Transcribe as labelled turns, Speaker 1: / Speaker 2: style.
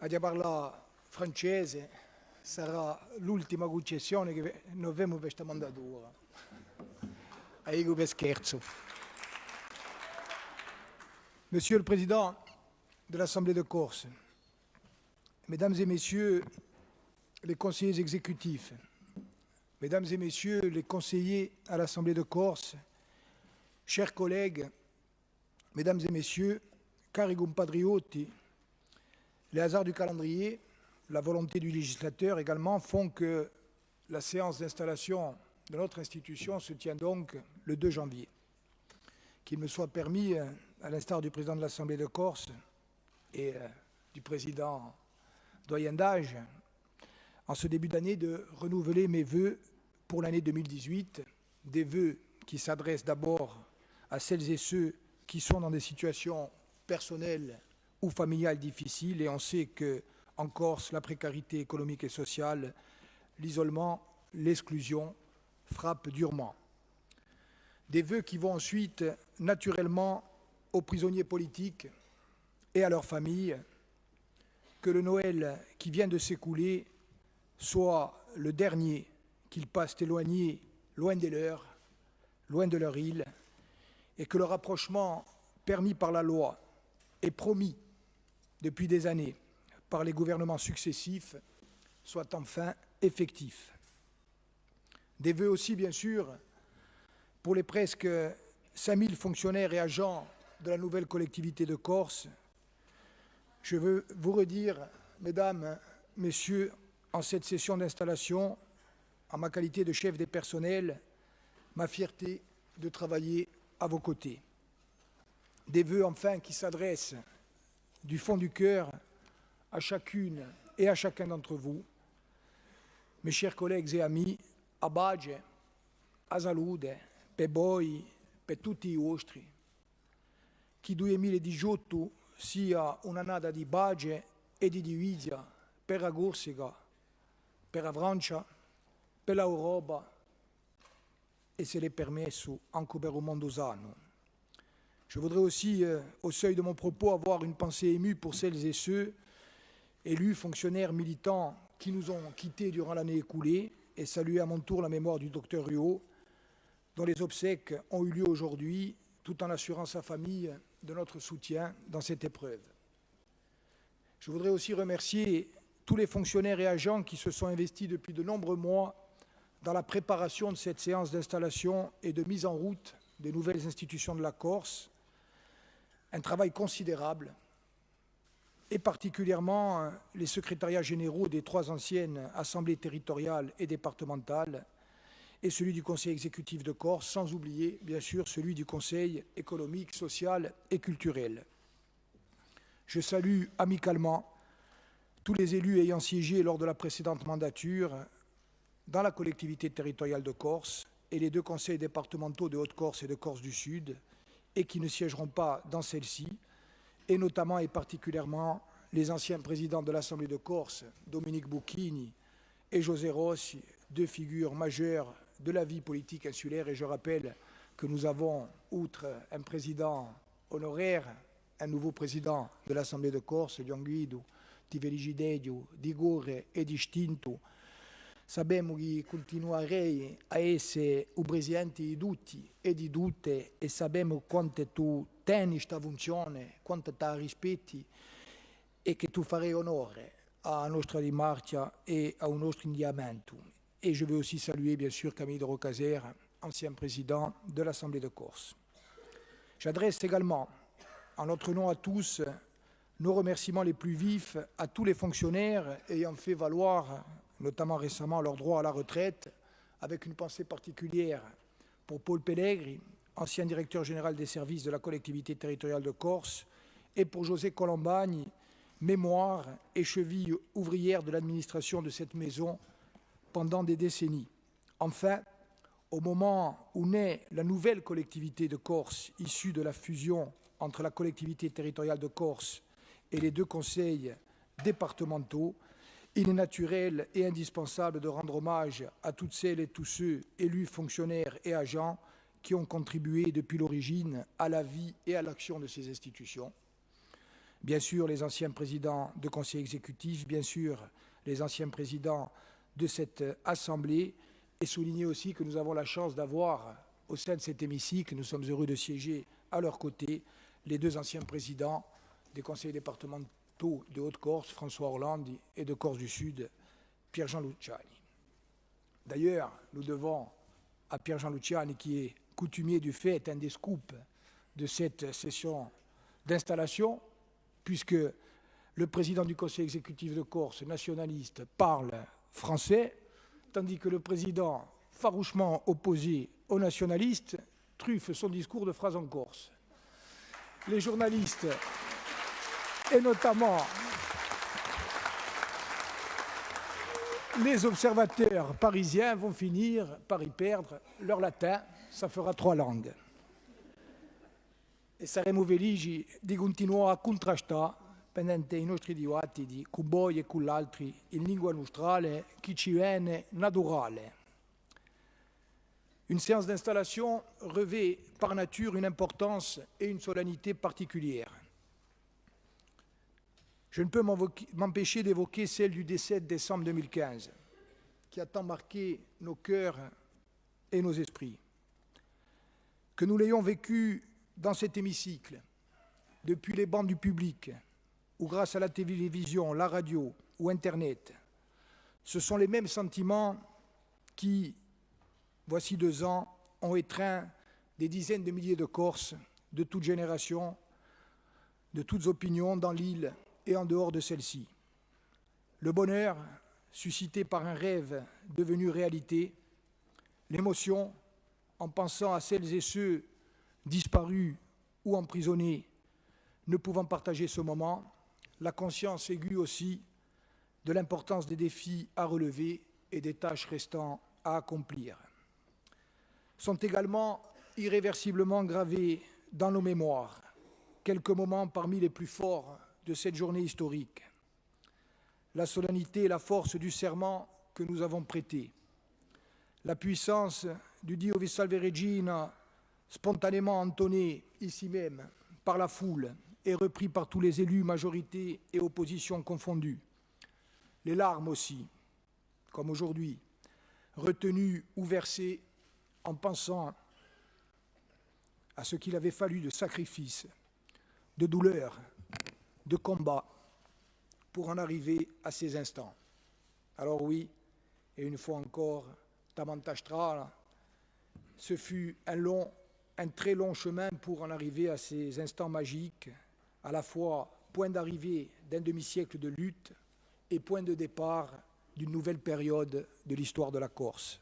Speaker 1: a parla francese sarà l'ultima concessione che noi abbiamo per questa mandatura. Aigo per scherzo. Monsieur le Président de l'Assemblée de Corse, Mesdames et Messieurs les conseillers exécutifs, Mesdames et Messieurs les conseillers à l'Assemblée de Corse, chers collègues, Mesdames et Messieurs, cari compatriotti, les hasards du calendrier, la volonté du législateur également font que la séance d'installation de notre institution se tient donc le 2 janvier. Qu'il me soit permis, à l'instar du président de l'Assemblée de Corse et du président doyen d'âge, en ce début d'année, de renouveler mes vœux pour l'année 2018, des vœux qui s'adressent d'abord à celles et ceux qui sont dans des situations personnelles ou familiales difficiles, et on sait qu'en Corse, la précarité économique et sociale, l'isolement, l'exclusion frappent durement. Des vœux qui vont ensuite naturellement aux prisonniers politiques et à leurs familles, que le Noël qui vient de s'écouler soit le dernier qu'ils passent éloignés, loin des leurs, loin de leur île, et que le rapprochement permis par la loi et promis depuis des années par les gouvernements successifs soit enfin effectif. Des vœux aussi, bien sûr, pour les presque 5000 fonctionnaires et agents de la nouvelle collectivité de Corse. Je veux vous redire, Mesdames, Messieurs, en cette session d'installation, en ma qualité de chef des personnels, ma fierté de travailler à vos côtés. Des vœux, enfin, qui s'adressent du fond du cœur à chacune et à chacun d'entre vous, mes chers collègues et amis, a Bagie, a Salute, per voi, per tutti i vostri, che 2018 sia un'annata di pace e di divisa per la Corsica, per la Francia, per l'Europa et, se l'est permesso, anche per il mondo sano. Je voudrais aussi, au seuil de mon propos, avoir une pensée émue pour celles et ceux, élus, fonctionnaires, militants, qui nous ont quittés durant l'année écoulée, et saluer à mon tour la mémoire du docteur Ruot, dont les obsèques ont eu lieu aujourd'hui, tout en assurant sa famille de notre soutien dans cette épreuve. Je voudrais aussi remercier tous les fonctionnaires et agents qui se sont investis depuis de nombreux mois dans la préparation de cette séance d'installation et de mise en route des nouvelles institutions de la Corse. Un travail considérable, et particulièrement les secrétariats généraux des 3 anciennes assemblées territoriales et départementales, et celui du Conseil exécutif de Corse, sans oublier, bien sûr, celui du Conseil économique, social et culturel. Je salue amicalement tous les élus ayant siégé lors de la précédente mandature dans la collectivité territoriale de Corse et les 2 conseils départementaux de Haute-Corse et de Corse du Sud, et qui ne siégeront pas dans celle-ci, et notamment et particulièrement les anciens présidents de l'Assemblée de Corse, Dominique Bocchini et José Rossi, 2 figures majeures de la vie politique insulaire. Et je rappelle que nous avons, outre un président honoraire, un nouveau président de l'Assemblée de Corse, Gian Guido, di Feligidedio, di Gore e distinto. Sappiamo che continuerei a essere il presidente di tutti e di tutte, e sappiamo quanto tu tieni questa funzione, quanto ti rispetti, e che tu farai onore à notre démarche et à notre indiamento. Et je veux aussi saluer, bien sûr, Camille de Rocazer, ancien président de l'Assemblée de Corse. J'adresse également, en notre nom à tous, nos remerciements les plus vifs à tous les fonctionnaires ayant fait valoir, notamment récemment, leur droit à la retraite, avec une pensée particulière pour Paul Pellegri, ancien directeur général des services de la collectivité territoriale de Corse, et pour José Colombani, mémoire et cheville ouvrière de l'administration de cette maison pendant des décennies. Enfin, au moment où naît la nouvelle collectivité de Corse, issue de la fusion entre la collectivité territoriale de Corse et les 2 conseils départementaux, il est naturel et indispensable de rendre hommage à toutes celles et tous ceux, élus, fonctionnaires et agents, qui ont contribué depuis l'origine à la vie et à l'action de ces institutions. bien sûr les anciens présidents de conseil exécutif, bien sûr les anciens présidents de cette Assemblée, et souligner aussi que nous avons la chance d'avoir au sein de cet hémicycle, nous sommes heureux de siéger à leur côté, les deux anciens présidents des conseils départementaux de Haute-Corse, François Hollande, et de Corse du Sud, Pierre-Jean Luciani. D'ailleurs, nous devons à Pierre-Jean Luciani, qui est coutumier du fait, un des scoops de cette session d'installation, puisque le président du conseil exécutif de Corse, nationaliste, parle français, tandis que le président, farouchement opposé aux nationalistes, truffe son discours de phrases en corse. Les journalistes, et notamment les observateurs parisiens, vont finir par y perdre leur latin, ça fera 3 langues. E saremo felici di continuare a contrastare, pendente i nostri dibattiti, con voi e con gli altri, in lingua nostrale, che ci viene naturale. Une séance d'installation revêt par nature une importance et une solennité particulière. Je ne peux m'empêcher d'évoquer celle du 17 décembre 2015, qui a tant marqué nos cœurs et nos esprits. Que nous l'ayons vécu dans cet hémicycle, depuis les bancs du public, ou grâce à la télévision, la radio ou Internet, ce sont les mêmes sentiments qui, voici 2 ans, ont étreint des dizaines de milliers de Corses de toutes générations, de toutes opinions dans l'île et en dehors de celle-ci. Le bonheur suscité par un rêve devenu réalité, l'émotion en pensant à celles et ceux disparus ou emprisonnés, ne pouvant partager ce moment, la conscience aiguë aussi de l'importance des défis à relever et des tâches restant à accomplir. Sont également irréversiblement gravés dans nos mémoires quelques moments parmi les plus forts de cette journée historique. La solennité et la force du serment que nous avons prêté, la puissance du Dio vi salve Regina, spontanément entonné ici même par la foule et repris par tous les élus, majorité et opposition confondues. Les larmes aussi, comme aujourd'hui, retenues ou versées en pensant à ce qu'il avait fallu de sacrifices, de douleurs, de combats pour en arriver à ces instants. Alors oui, et une fois encore, Tamantashtra, ce fut un très long chemin pour en arriver à ces instants magiques, à la fois point d'arrivée d'un demi-siècle de lutte et point de départ d'une nouvelle période de l'histoire de la Corse.